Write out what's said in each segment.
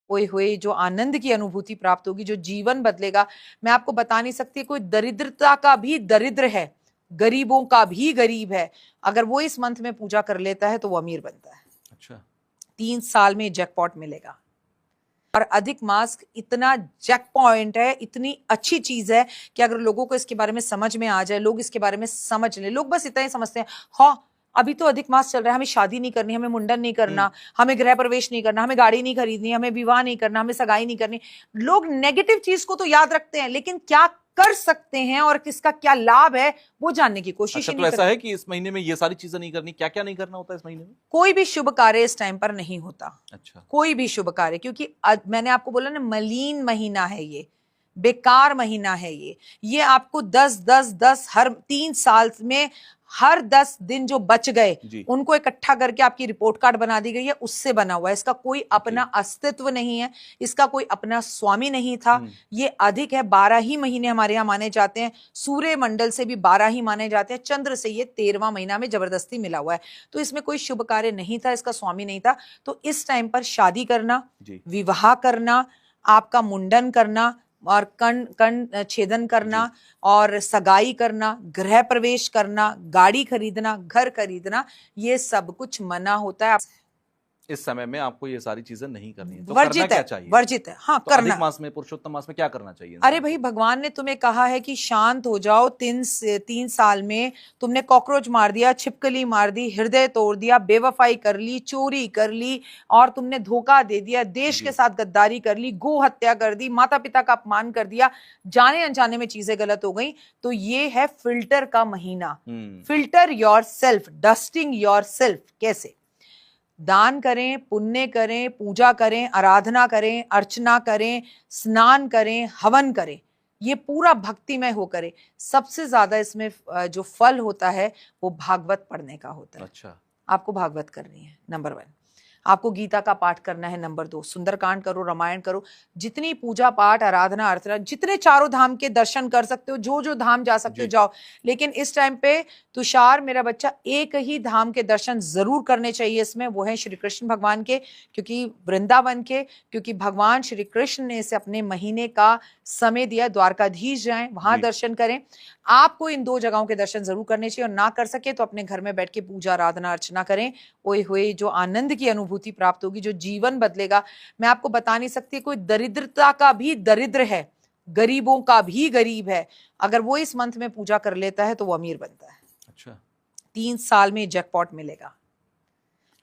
ओए होए जो आनंद की अनुभूति प्राप्त होगी, जो जीवन बदलेगा, मैं आपको बता नहीं सकती। कोई दरिद्रता का भी दरिद्र है, गरीबों का भी गरीब है, अगर वो इस मंथ में पूजा कर लेता है तो वो अमीर बनता है। अच्छा, 3 साल में जैकपॉट मिलेगा। और अधिक मास इतना जैक पॉइंट है, इतनी अच्छी चीज है कि अगर लोगों को इसके बारे में समझ में आ जाए, लोग इसके बारे में समझ लें। लोग बस इतना ही समझते हैं, हाँ अभी तो अधिक मास चल रहा है, हमें शादी नहीं करनी, हमें मुंडन नहीं करना, हमें गृह प्रवेश नहीं करना, हमें गाड़ी नहीं खरीदनी, हमें विवाह नहीं करना, हमें सगाई नहीं करनी। लोग नेगेटिव चीज को तो याद रखते हैं, लेकिन क्या कर सकते हैं और किसका क्या लाभ है वो जानने की कोशिश अच्छा, ही तो नहीं ऐसा करते। है कि इस महीने में ये सारी चीजें नहीं करनी, क्या क्या नहीं करना होता है इस महीने में? कोई भी शुभ कार्य इस टाइम पर नहीं होता। अच्छा, कोई भी शुभ कार्य, क्योंकि मैंने आपको बोला ना, मलिन महीना है ये, बेकार महीना है ये आपको 10-10-10 हर 3 साल में हर 10 दिन जो बच गए उनको इकट्ठा करके आपकी रिपोर्ट कार्ड बना दी गई है, उससे बना हुआ है। इसका कोई अपना अस्तित्व नहीं है, इसका कोई अपना स्वामी नहीं था। ये अधिक है, 12 ही महीने हमारे यहाँ माने जाते हैं, सूर्य मंडल से भी 12 ही माने जाते हैं, चंद्र से ये 13वां महीना में जबरदस्ती मिला हुआ है। तो इसमें कोई शुभ कार्य नहीं था, इसका स्वामी नहीं था। तो इस टाइम पर शादी करना, विवाह करना, आपका मुंडन करना और कर्ण छेदन करना और सगाई करना, गृह प्रवेश करना, गाड़ी खरीदना, घर खरीदना, ये सब कुछ मना होता है। इस समय में आपको ये सारी चीजें नहीं करनी है, तो वर्जित करना क्या है, चाहिए? वर्जित है, हाँ तो करना। अधिक मास में, पुरुषोत्तम मास में क्या करना चाहिए? अरे भाई, भगवान ने तुम्हें कहा है कि शांत हो जाओ। 3 साल में तुमने कॉकरोच मार दिया, छिपकली मार दी, हृदय तोड़ दिया, बेवफाई कर ली, चोरी कर ली और तुमने धोखा दे दिया, देश के साथ गद्दारी कर ली, गो हत्या कर दी, माता पिता का अपमान कर दिया, जाने अनजाने में चीजें गलत हो गई। तो ये है फिल्टर का महीना। Filter your self, dusting your self. कैसे? दान करें, पुण्य करें, पूजा करें, आराधना करें, अर्चना करें, स्नान करें, हवन करें, ये पूरा भक्तिमय हो करें। सबसे ज्यादा इसमें जो फल होता है वो भागवत पढ़ने का होता है। अच्छा, आपको भागवत करनी है, नंबर 1। आपको गीता का पाठ करना है, नंबर 2। सुंदरकांड करो, रामायण करो, जितनी पूजा पाठ, आराधना, अर्चना, जितने चारों धाम के दर्शन कर सकते हो, जो जो धाम जा सकते हो जाओ। लेकिन इस टाइम पे तुषार मेरा बच्चा, एक ही धाम के दर्शन जरूर करने चाहिए इसमें, वो है श्री कृष्ण भगवान के, क्योंकि वृंदावन के, क्योंकि भगवान श्री कृष्ण ने इसे अपने महीने का समय दिया। द्वारकाधीश जाएं, वहां दर्शन करें। आपको इन 2 जगहों के दर्शन जरूर करने चाहिए, और ना कर सके तो अपने घर में बैठ के पूजा, आराधना, अर्चना करें। ओए होए जो आनंद की अनुभूति प्राप्त होगी, जो जीवन बदलेगा, मैं आपको बता नहीं सकती। कोई दरिद्रता का भी दरिद्र है, गरीबों का भी गरीब है, अगर वो इस मंथ में पूजा कर लेता है तो वो अमीर बनता है। अच्छा, 3 साल में जैकपॉट मिलेगा।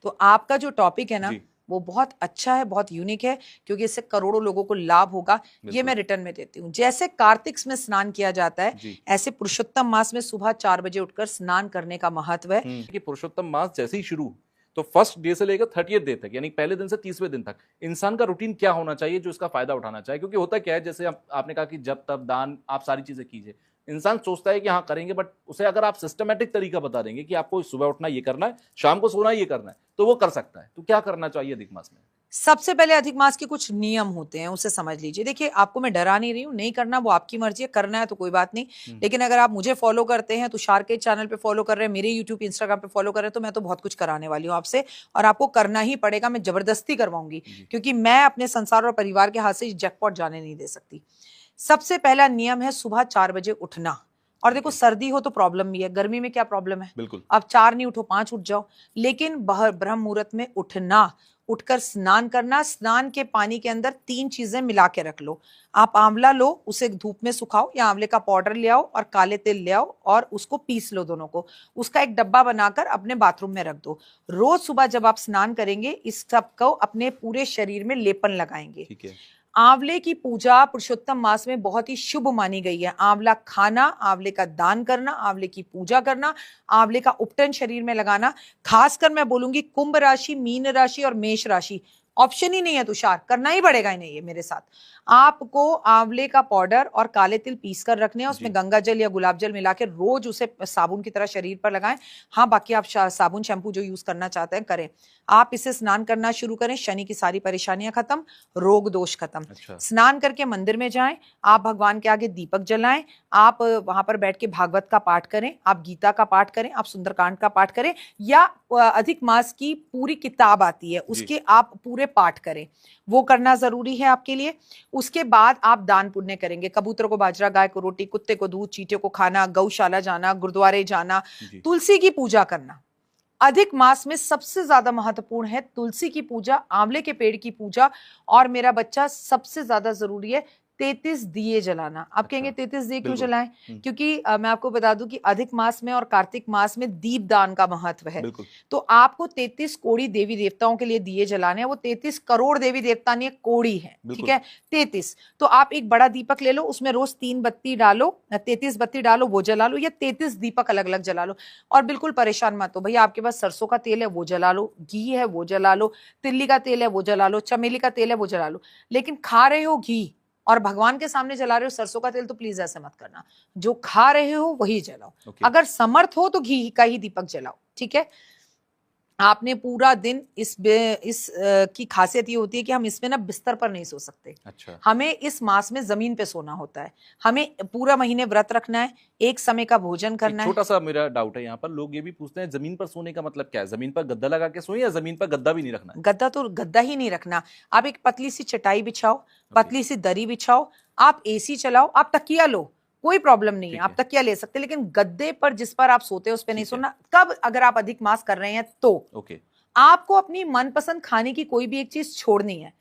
तो आपका जो टॉपिक है ना, वो बहुत अच्छा है, बहुत यूनिक है, क्योंकि इससे करोड़ों लोगों को लाभ होगा। ये मैं रिटर्न में देती हूँ। जैसे कार्तिक में स्नान किया जाता है, ऐसे पुरुषोत्तम मास में सुबह 4 बजे उठकर स्नान करने का महत्व है। कि पुरुषोत्तम मास जैसे ही शुरू, तो फर्स्ट डे से लेकर 30th डे तक, यानी पहले दिन से 30वें दिन तक इंसान का रूटीन क्या होना चाहिए जो इसका फायदा उठाना चाहिए? क्योंकि होता क्या है, जैसे आपने कहा कि जब तब दान, आप सारी चीजें कीजिए, इंसान सोचता है कि हाँ करेंगे, बट उसे अगर आप सिस्टमेटिक तरीका बता देंगे कि आपको सुबह उठना ये करना है, शाम को सोना ये करना है, तो वो कर सकता है। तो क्या करना चाहिए अधिक मास में? सबसे पहले अधिक मास के कुछ नियम होते हैं, उसे समझ लीजिए। देखिए, आपको मैं डरा नहीं रही हूँ, नहीं करना वो आपकी मर्जी है, करना है तो कोई बात नहीं। लेकिन अगर आप मुझे फॉलो करते हैं, तुषार के चैनल पे फॉलो कर रहे हैं, मेरे यूट्यूब, इंस्टाग्राम पे फॉलो कर रहे हैं, तो मैं तो बहुत कुछ कराने वाली हूँ आपसे, और आपको करना ही पड़ेगा। मैं जबरदस्ती करवाऊंगी, क्योंकि मैं अपने संसार और परिवार के हाथ से जैकपॉट जाने नहीं दे सकती। सबसे पहला नियम है सुबह 4 बजे उठना। और देखो, सर्दी हो तो प्रॉब्लम भी है, गर्मी में क्या प्रॉब्लम है? बिल्कुल। अब 4 नहीं उठो, 5 उठ जाओ, लेकिन ब्रह्म मुहूर्त में उठना, उठकर स्नान करना। स्नान के पानी के अंदर 3 चीजें मिला के रख लो। आप आंवला लो, उसे धूप में सुखाओ, या आंवले का पाउडर ले आओ और काले तिल ले आओ और उसको पीस लो, दोनों को। उसका एक डब्बा बनाकर अपने बाथरूम में रख दो। रोज सुबह जब आप स्नान करेंगे, इस सब को अपने पूरे शरीर में लेपन लगाएंगे। ठीक है। आंवले की पूजा पुरुषोत्तम मास में बहुत ही शुभ मानी गई है। आंवला खाना, आंवले का दान करना, आंवले की पूजा करना, आंवले का उपटन शरीर में लगाना। खासकर मैं बोलूंगी कुंभ राशि, मीन राशि और मेष राशि, ऑप्शन ही नहीं है तुषार, करना ही पड़ेगा इन्हें ये मेरे साथ। आपको आंवले का पाउडर और काले तिल पीस कर रखने हैं, उसमें गंगा जल या गुलाब जल मिला के रोज उसे साबुन की तरह शरीर पर लगाएं। हाँ, बाकी आप साबुन शैम्पू जो यूज करना चाहते हैं करें। आप इसे स्नान करना शुरू करें, शनि की सारी परेशानियां खत्म, रोग दोष खत्म। अच्छा। स्नान करके मंदिर में जाएं, आप भगवान के आगे दीपक जलाएं, आप वहां पर बैठ के भागवत का पाठ करें, आप गीता का पाठ करें, आप सुंदरकांड का पाठ करें, या अधिक मास की पूरी किताब आती है, उसके आप पूरे पाठ करें, वो करना जरूरी है आपके लिए। उसके बाद आप दान पुण्य करेंगे, कबूतर को बाजरा, गाय को रोटी, कुत्ते को दूध, चींटियों को खाना, गौशाला जाना, गुरुद्वारे जाना, तुलसी की पूजा करना। अधिक मास में सबसे ज्यादा महत्वपूर्ण है तुलसी की पूजा, आंवले के पेड़ की पूजा, और मेरा बच्चा सबसे ज्यादा जरूरी है 33 दिए जलाना। आप कहेंगे 33 दिए क्यों जलाएं? क्योंकि मैं आपको बता दूं कि अधिक मास में और कार्तिक मास में दीप दान का महत्व है। तो आपको 33 कोड़ी देवी देवताओं के लिए दिए जलाने हैं। वो 33 करोड़ देवी देवता नहीं, कोड़ी है, ठीक है, 33। तो आप एक बड़ा दीपक ले लो, उसमें रोज 3 बत्ती डालो, 33 बत्ती डालो, वो जला लो, या 33 दीपक अलग अलग जला लो। और बिल्कुल परेशान मत हो भैया, आपके पास सरसों का तेल है वो जला लो, घी है वो जला लो, तिल्ली का तेल है वो जला लो, चमेली का तेल है वो जला लो। लेकिन खा रहे हो घी और भगवान के सामने जला रहे हो सरसों का तेल, तो प्लीज ऐसे मत करना। जो खा रहे हो वही जलाओ। अगर समर्थ हो तो घी का ही दीपक जलाओ, ठीक है। आपने पूरा दिन इस की खासियत ये होती है कि हम इसमें ना बिस्तर पर नहीं सो सकते। अच्छा। हमें इस मास में जमीन पे सोना होता है। हमें पूरा महीने व्रत रखना है, एक समय का भोजन करना है। छोटा सा मेरा डाउट है यहाँ पर, लोग ये भी पूछते हैं जमीन पर सोने का मतलब क्या है? जमीन पर गद्दा लगा के सोए या जमीन पर गद्दा भी नहीं रखना? गद्दा तो गद्दा ही नहीं रखना। आप एक पतली सी चटाई बिछाओ, पतली सी दरी बिछाओ, आप एसी चलाओ, आप तकिया लो, कोई प्रॉब्लम नहीं है, आप तकिया ले सकते, लेकिन गद्दे पर जिस पर आप सोते हैं उस पर नहीं सोना। कब? अगर आप अधिक मास कर रहे हैं तो आपको अपनी मनपसंद खाने की कोई भी एक चीज छोड़नी है।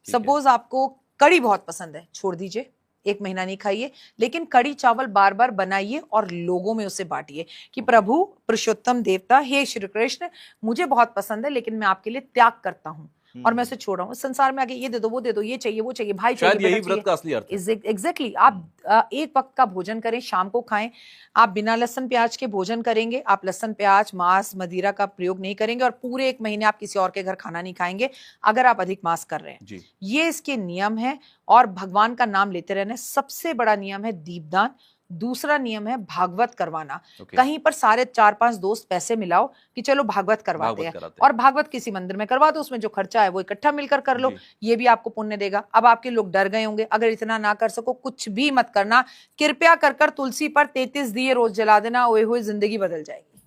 सपोज आपको कड़ी बहुत पसंद है, छोड़ दीजिए, 1 महीना नहीं खाइए, लेकिन कड़ी चावल बार बार बनाइए और लोगों में उसे बांटिए कि प्रभु पुरुषोत्तम देवता, हे श्री कृष्ण, मुझे बहुत पसंद है लेकिन मैं आपके लिए त्याग करता हूं और मैं उसे छोड़ रहा हूं। संसार में आगे ये दे दो, वो दे दो, ये चाहिए, वो चाहिए, भाई चाहिए, शायद यही व्रत का असली अर्थ है। एग्जैक्टली। आप एक वक्त का भोजन करें, शाम को खाएं। आप बिना लहसुन प्याज के भोजन करेंगे, आप लहसुन प्याज मांस मदिरा का प्रयोग नहीं करेंगे, और पूरे 1 महीने आप किसी और के घर खाना नहीं खाएंगे अगर आप अधिक मास कर रहे हैं। ये इसके नियम है। और भगवान का नाम लेते रहना। सबसे बड़ा नियम है दीपदान। दूसरा नियम है भागवत करवाना। कहीं पर सारे 4-5 दोस्त पैसे मिलाओ कि चलो भागवत करवाते हैं, और भागवत किसी मंदिर में करवा दो, उसमें जो खर्चा है वो इकट्ठा मिलकर कर लो, ये भी आपको पुण्य देगा। अब आपके लोग डर गए होंगे, अगर इतना ना कर सको कुछ भी मत करना, कृपया कर तुलसी पर 33 दिए रोज जला देना, ओए हुए जिंदगी बदल जाएगी।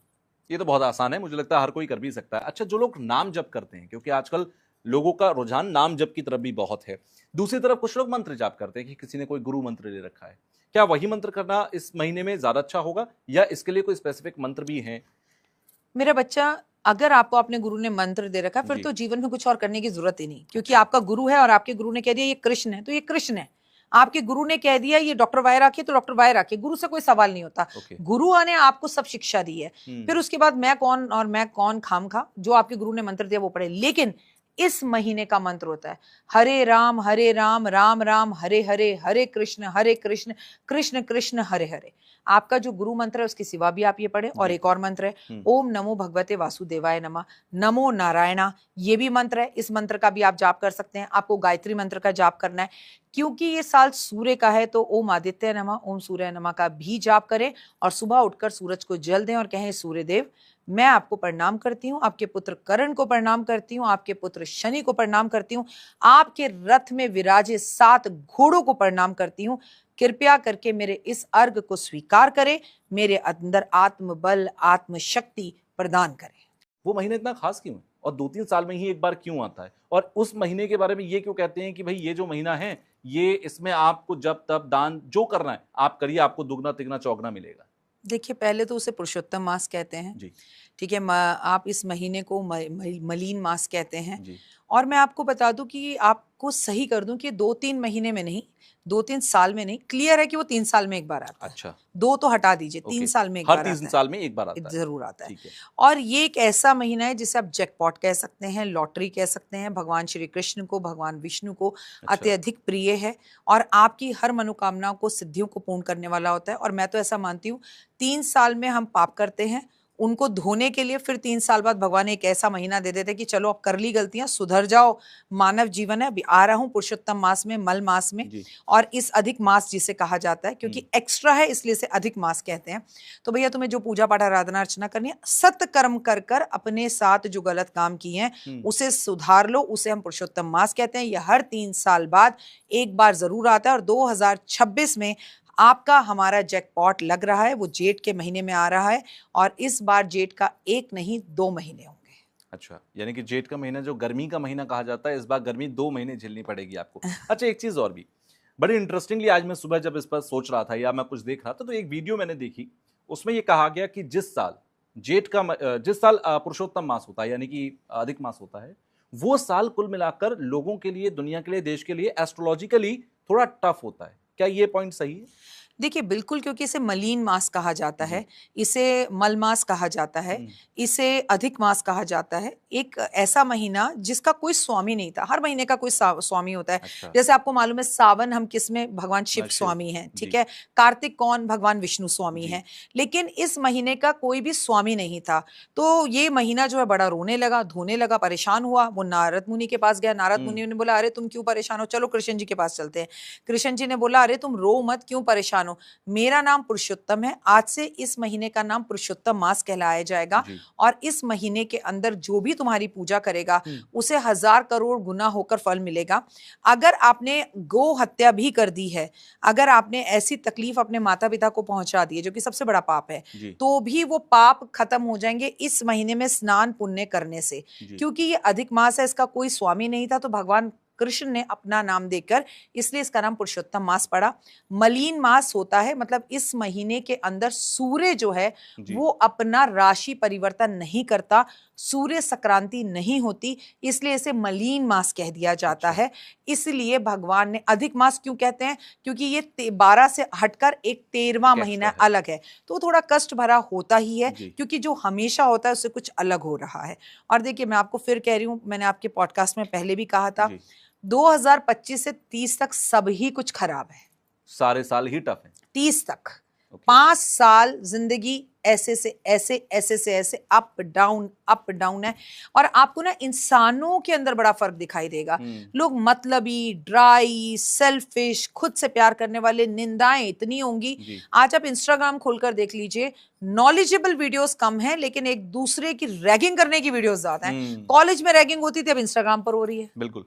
ये तो बहुत आसान है, मुझे लगता है हर कोई कर भी सकता है। अच्छा, जो लोग नाम जप करते हैं, क्योंकि आजकल लोगों का रुझान नाम जप की तरफ भी बहुत है, दूसरी तरफ कुछ लोग मंत्र जाप करते हैं कि किसी ने कोई गुरु मंत्र ले रखा है, क्या वही मंत्र करना इस महीने में ज्यादा अच्छा होगा, या इसके लिए कोई स्पेसिफिक मंत्र भी हैं? मेरा बच्चा, अगर आपको अपने गुरु ने मंत्र दे रखा फिर तो जीवन में कुछ और करने की जरूरत ही नहीं, क्योंकि आपका गुरु है और आपके गुरु ने कह दिया ये कृष्ण है तो ये कृष्ण है। आपके गुरु ने कह दिया ये डॉक्टर वाई रखिए तो डॉक्टर वाई रखिए। गुरु से कोई सवाल नहीं होता। गुरु ने आपको सब शिक्षा दी है, फिर उसके बाद मैं कौन और मैं कौन खामखा, जो आपके गुरु ने मंत्र दिया वो पढ़े। लेकिन इस महीने का मंत्र होता है हरे राम राम राम हरे हरे, हरे कृष्ण कृष्ण कृष्ण हरे हरे। आपका जो गुरु मंत्र है उसके सिवा भी आप ये पढ़े। और एक और मंत्र है ओम नमो भगवते वासुदेवाय नमः, नमो नारायणा, ये भी मंत्र है। इस मंत्र का भी आप जाप कर सकते हैं। आपको गायत्री मंत्र का जाप करना है, क्योंकि ये साल सूर्य का है, तो ओम आदित्य नमः, ओम सूर्य नमः का भी जाप करें। और सुबह उठकर सूरज को जल दें और कहें सूर्यदेव मैं आपको प्रणाम करती हूँ, आपके पुत्र कर्ण को प्रणाम करती हूँ, आपके पुत्र शनि को प्रणाम करती हूँ, आपके रथ में विराजे 7 घोड़ों को प्रणाम करती हूँ। कृपया करके मेरे इस अर्घ को स्वीकार करें, मेरे अंदर आत्मबल आत्मशक्ति प्रदान करें। वो महीना इतना खास क्यों है और 2-3 साल में ही एक बार क्यों आता है? और उस महीने के बारे में ये क्यों कहते हैं कि भाई ये जो महीना है ये इसमें आपको जब तब दान जो करना है आप करिए, आपको दुगना तिगना चौगना मिलेगा? देखिए, पहले तो उसे पुरुषोत्तम मास कहते हैं जी, ठीक है। आप इस महीने को मलीन मास कहते हैं जी। और मैं आपको बता दूं कि आपको सही कर दूं कि 2-3 महीने में नहीं, 2-3 साल में नहीं, क्लियर है कि वो 3 साल में एक बार आता है। अच्छा, 2 तो हटा दीजिए, 3 साल में एक बार आता है। 3 साल में एक बार आता है, जरूर आता है। और ये एक ऐसा महीना है जिसे आप जैकपॉट कह सकते हैं, लॉटरी कह सकते हैं। भगवान श्री कृष्ण को, भगवान विष्णु को अत्यधिक प्रिय है और आपकी हर मनोकामनाओं को, सिद्धियों को पूर्ण करने वाला होता है। और मैं तो ऐसा मानती हूँ 3 साल में हम पाप करते हैं, उनको धोने के लिए फिर 3 साल बाद भगवान एक ऐसा महीना दे देते कि चलो अब कर ली गलतियां, सुधर जाओ, मानव जीवन है। अभी आ रहा हूं पुरुषोत्तम मास में, मल मास में, और इस अधिक मास जिसे कहा जाता है, क्योंकि एक्स्ट्रा है इसलिए इसे अधिक मास कहते हैं। तो भैया तुम्हें जो पूजा पाठ आराधना अर्चना करनी है, सत्कर्म कर कर अपने साथ जो गलत काम किए हैं उसे सुधार लो, उसे हम पुरुषोत्तम मास कहते हैं। यह हर 3 साल बाद एक बार जरूर आता है। और 2026 में आपका हमारा जैकपॉट लग रहा है, वो जेठ के महीने में आ रहा है, और इस बार जेठ का 1 नहीं 2 महीने होंगे। अच्छा, यानी कि जेठ का महीना जो गर्मी का महीना कहा जाता है, इस बार गर्मी 2 महीने झेलनी पड़ेगी आपको। अच्छा, एक चीज और भी बड़ी इंटरेस्टिंगली, आज मैं सुबह जब इस पर सोच रहा था या मैं कुछ देख रहा था, तो एक वीडियो मैंने देखी, उसमें ये कहा गया कि जिस साल पुरुषोत्तम मास होता है, यानी कि अधिक मास होता है, वो साल कुल मिलाकर लोगों के लिए, दुनिया के लिए, देश के लिए एस्ट्रोलॉजिकली थोड़ा टफ होता है। क्या ये पॉइंट सही है? देखिए बिल्कुल, क्योंकि इसे मलीन मास कहा जाता जी। है, इसे मल मास कहा जाता है, इसे अधिक मास कहा जाता है। एक ऐसा महीना जिसका कोई स्वामी नहीं था। हर महीने का कोई स्वामी होता है। अच्छा। जैसे आपको मालूम है, सावन हम किसमें, भगवान शिव शिव। स्वामी हैं, ठीक जी। है। कार्तिक कौन, भगवान विष्णु स्वामी जी। हैं। लेकिन इस महीने का कोई भी स्वामी नहीं था। तो ये महीना जो है बड़ा रोने लगा, धोने लगा, परेशान हुआ। वो नारद मुनि के पास गया। नारद मुनि ने बोला, अरे तुम क्यों परेशान हो, चलो कृष्ण जी के पास चलते हैं। कृष्ण जी ने बोला, अरे तुम रो मत, क्यों परेशान हो, मेरा नाम पुरुषोत्तम है, आज से इस महीने का नाम पुरुषोत्तम मास कहलाया जाएगा। जी। और इस महीने के अंदर जो भी तुम्हारी पूजा करेगा उसे 1000 करोड़ गुना होकर फल मिलेगा। अगर आपने गौ हत्या भी कर दी है, अगर आपने ऐसी तकलीफ अपने माता पिता को पहुंचा दी है, जो कि सबसे बड़ा पाप है, जी। तो भी वो पाप खत्म हो जाएंगे इस महीने में स्नान पुण्य करने से। जी। क्योंकि ये अधिक मास है, इसका कोई स्वामी नहीं था, तो भगवान कृष्ण ने अपना नाम देकर इसलिए इसका नाम पुरुषोत्तम मास पड़ा। मलीन मास होता है, मतलब इस महीने के अंदर सूर्य जो है जी। वो अपना राशि परिवर्तन नहीं करता, सूर्य संक्रांति नहीं होती, इसलिए इसे मलीन मास कह दिया जाता अच्छा। है। इसलिए भगवान ने अधिक मास क्यों कहते हैं, क्योंकि ये 12 से हटकर एक 13वां एक महीना एक्स्ट्रा है। अलग है, तो थोड़ा कष्ट भरा होता ही है, जी। क्योंकि जो हमेशा होता है उससे कुछ अलग हो रहा है। और देखिए, मैं आपको फिर कह रही हूं, मैंने आपके पॉडकास्ट में पहले भी कहा था, जी। 2025 से 30 तक सब ही कुछ खराब है। सारे साल ही टफ है। 30 तक ओके। 5 साल जिंदगी ऐसे से ऐसे, ऐसे से ऐसे, अप डाउन है। और आपको ना इंसानों के अंदर बड़ा फर्क दिखाई देगा। लोग मतलबी, ड्राई, सेल्फिश, खुद से प्यार करने वाले, निंदाएं इतनी होंगी। जी। आज आप इंस्टाग्राम खोलकर देख लीजिए, नॉलेजेबल वीडियोस कम है, लेकिन एक दूसरे की रैगिंग करने की वीडियोस ज्यादा है। कॉलेज में रैगिंग होती थी, अब इंस्टाग्राम पर हो रही है। बिल्कुल।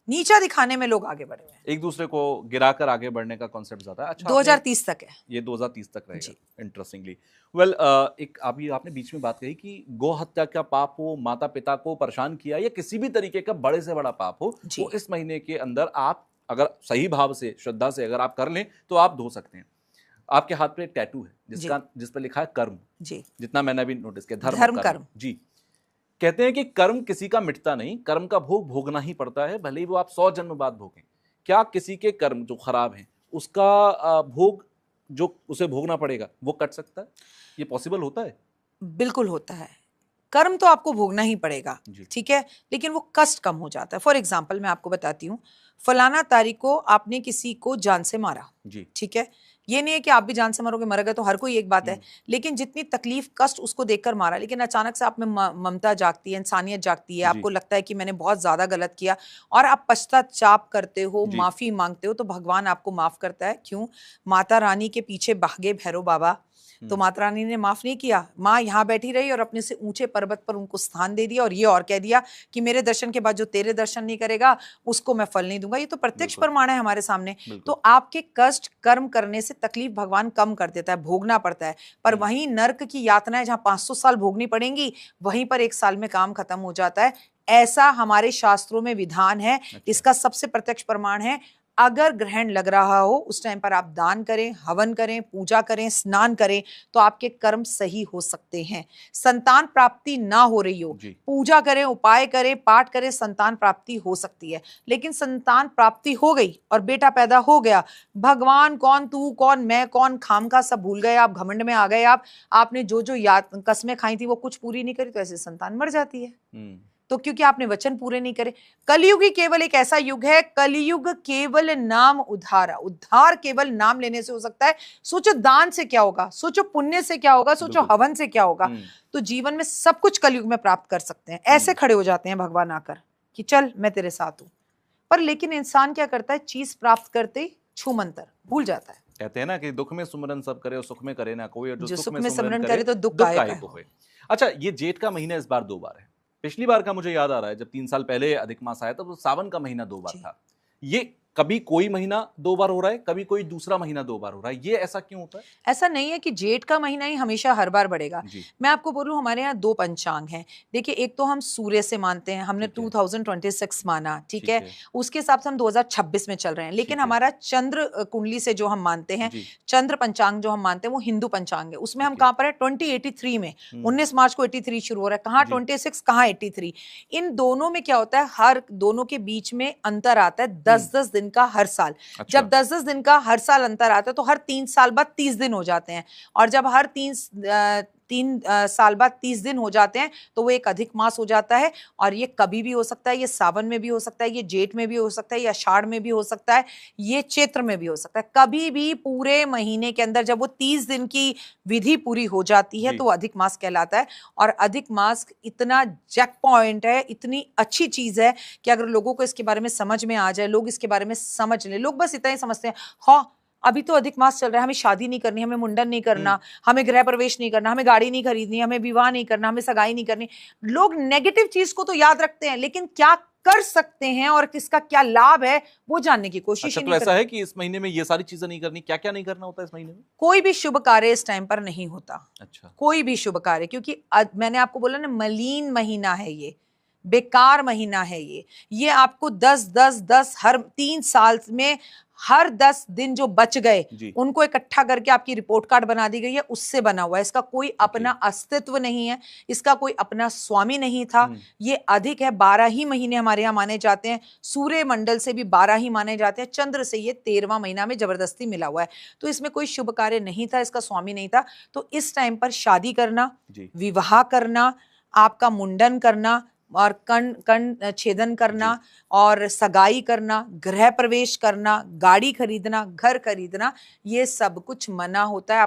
नीचा दिखाने में लोग आगे बढ़े हुए हैं। एक दूसरे को गिराकर आगे बढ़ने का कॉन्सेप्ट ज्यादा है। अच्छा, 2030 तक है ये 2030 तक रहेगा। जी। इंटरेस्टिंगली वेल, एक अभी आपने बीच में बात कही कि गौ हत्या का पाप हो, माता पिता को परेशान किया, या किसी भी तरीके का बड़े से बड़ा पाप हो, जी। वो इस महीने के अंदर आप अगर सही भाव से, श्रद्धा से अगर आप कर लें तो आप धो सकते हैं। आपके हाथ पे एक टैटू है जिस पर लिखा है कर्म। जी। जितना मैंने अभी नोटिस किया, धर्म कर्म। कर्म। जी। कहते हैं कि कर्म किसी का मिटता नहीं, कर्म का भोग भोगना ही पड़ता है, भले ही वो आप 100 जन्म बाद भोगें। क्या किसी के कर्म जो खराब हैं उसका भोग जो उसे भोगना पड़ेगा वो कट सकता है? ये पॉसिबल होता है? बिल्कुल होता है। कर्म तो आपको भोगना ही पड़ेगा, जी। ठीक है, लेकिन वो कष्ट कम हो जाता है। फॉर एग्जाम्पल मैं आपको बताती हूँ, फलाना तारीख को आपने किसी को जान से मारा, जी। ठीक है, ये नहीं है कि आप भी जान से मरोगे, मर गए तो हर कोई, एक बात है, लेकिन जितनी तकलीफ कष्ट उसको देखकर मारा, लेकिन अचानक से आप में ममता जागती है, इंसानियत जागती है, जी। आपको लगता है कि मैंने बहुत ज्यादा गलत किया, और आप पश्चाताप करते हो, जी। माफी मांगते हो, तो भगवान आपको माफ करता है। क्यों? माता रानी के पीछे भागे भैरव बाबा, तो माता रानी ने माफ नहीं किया। माँ यहाँ बैठी रही और अपने से ऊंचे पर्वत पर उनको स्थान दे दिया, और ये और कह दिया कि मेरे दर्शन के बाद जो तेरे दर्शन नहीं करेगा उसको मैं फल नहीं दूंगा। ये तो प्रत्यक्ष बिल्कुल। प्रमाण है हमारे सामने। बिल्कुल। तो आपके कष्ट कर्म करने से तकलीफ भगवान कम कर देता है, भोगना पड़ता है। पर वहीं नर्क की यातनाएं जहां 500 साल भोगनी पड़ेंगी, वहीं पर 1 साल में काम खत्म हो जाता है। ऐसा हमारे शास्त्रों में विधान है। इसका सबसे प्रत्यक्ष प्रमाण है, अगर ग्रहण लग रहा हो उस टाइम पर आप दान करें, हवन करें, पूजा करें, स्नान करें, तो आपके कर्म सही हो सकते हैं। संतान प्राप्ति ना हो रही हो, जी। पूजा करें, उपाय करें, पाठ करें, संतान प्राप्ति हो सकती है। लेकिन संतान प्राप्ति हो गई और बेटा पैदा हो गया, भगवान कौन, तू कौन, मैं कौन, खामखा सब भूल गए आप, घमंड में आ गए आप, आपने जो जो याद कसमें खाई थी वो कुछ पूरी नहीं करी, तो ऐसे संतान मर जाती है। तो क्योंकि आपने वचन पूरे नहीं करे। कलयुग ही केवल एक ऐसा युग है, कलयुग केवल नाम उद्धार, उद्धार केवल नाम लेने से हो सकता है। सोचो दान से क्या होगा, सोचो पुण्य से क्या होगा, सोचो हवन से क्या होगा। तो जीवन में सब कुछ कलयुग में प्राप्त कर सकते हैं। ऐसे खड़े हो जाते हैं भगवान आकर कि चल मैं तेरे साथ हूं। पर लेकिन इंसान क्या करता है, चीज प्राप्त करते ही छू मंतर भूल जाता है। कहते हैं ना कि दुख में सुमरन सब करे और सुख में करे ना कोई, और जो सुख में सुमरन सुमरन करे तो दुख काहे को होए। अच्छा, ये जेठ का महीना इस बार 2 बार है। पिछली बार का मुझे याद आ रहा है, जब 3 साल पहले अधिक मास आया था तो सावन का महीना 2 बार था। ये कभी कोई महीना 2 बार हो रहा है, कभी कोई दूसरा महीना 2 बार हो रहा है, ये ऐसा क्यों होता है? ऐसा नहीं है कि जेठ का महीना ही हमेशा हर बार बढ़ेगा। जी, मैं आपको बोलूं, हमारे यहाँ 2 पंचांग हैं। देखिए, एक तो हम सूर्य से मानते हैं, हमने ठीक है। 2026 माना, ठीक ठीक है। है। उसके हिसाब से हम 2026 में चल रहे हैं। लेकिन ठीक है। हमारा चंद्र कुंडली से जो हम मानते हैं, जी। चंद्र पंचांग जो हम मानते हैं, वो हिंदू पंचांग है। उसमें हम ठीक है। कहाँ पर है? 2083 में। हुँ। 19 मार्च को 83 शुरू हो रहा है। कहाँ जी। 26, कहाँ 83? इन दोनों में क्या होता है, हर दोनों के बीच में अंतर आता है 10-10 दिन का हर साल। अच्छा। जब 10-10 दिन का हर साल अंतर आता है तो हर 3 साल बाद 30 दिन हो जाते हैं। और जब हर 3 साल बाद 30 दिन हो जाते हैं तो वो एक अधिक मास हो जाता है। और ये कभी भी हो सकता है, ये सावन में भी हो सकता है, ये जेठ में भी हो सकता है, ये आषाढ़ में भी हो सकता है, ये चैत्र में भी हो सकता है। कभी भी पूरे महीने के अंदर जब वो 30 दिन की विधि पूरी हो जाती है जी। तो वो अधिक मास कहलाता है। और अधिक मास इतना जैक पॉइंट है, इतनी अच्छी चीज है कि अगर लोगों को इसके बारे में समझ में आ जाए, लोग इसके बारे में समझ लें। लोग बस इतना ही समझते हैं, हाँ अभी तो अधिक मास चल रहा है, हमें शादी नहीं करनी, हमें मुंडन नहीं करना, हमें गृह प्रवेश नहीं करना, हमें गाड़ी नहीं खरीदनी, हमें विवाह नहीं करना, हमें सगाई नहीं करनी। लोग नेगेटिव चीज को तो याद रखते हैं, लेकिन क्या कर सकते हैं और किसका क्या लाभ है वो जानने की कोशिश अच्छा, ही तो नहीं ऐसा करते। है कि इस महीने में ये सारी चीजें नहीं करनी, क्या-क्या नहीं करना होता है इस महीने में? कोई भी शुभ कार्य इस टाइम पर नहीं होता, अच्छा। कोई भी शुभ कार्य, क्योंकि मैंने आपको बोला ना, मलीन महीना है ये, बेकार महीना है ये आपको 10-10-10 हर 3 साल में हर 10 दिन जो बच गए जी। उनको इकट्ठा करके आपकी रिपोर्ट कार्ड बना दी गई है, उससे बना हुआ है। इसका कोई अपना अस्तित्व नहीं है, इसका कोई अपना स्वामी नहीं था। ये अधिक है, 12 ही महीने हमारे यहाँ माने जाते हैं। सूर्य मंडल से भी 12 ही माने जाते हैं। चंद्र से ये 13वां महीना में जबरदस्ती मिला हुआ है। तो इसमें कोई शुभ कार्य नहीं था, इसका स्वामी नहीं था। तो इस टाइम पर शादी करना, जी। विवाह करना, आपका मुंडन करना और कर्ण छेदन करना और सगाई करना, गृह प्रवेश करना, गाड़ी खरीदना, घर खरीदना, ये सब कुछ मना होता है।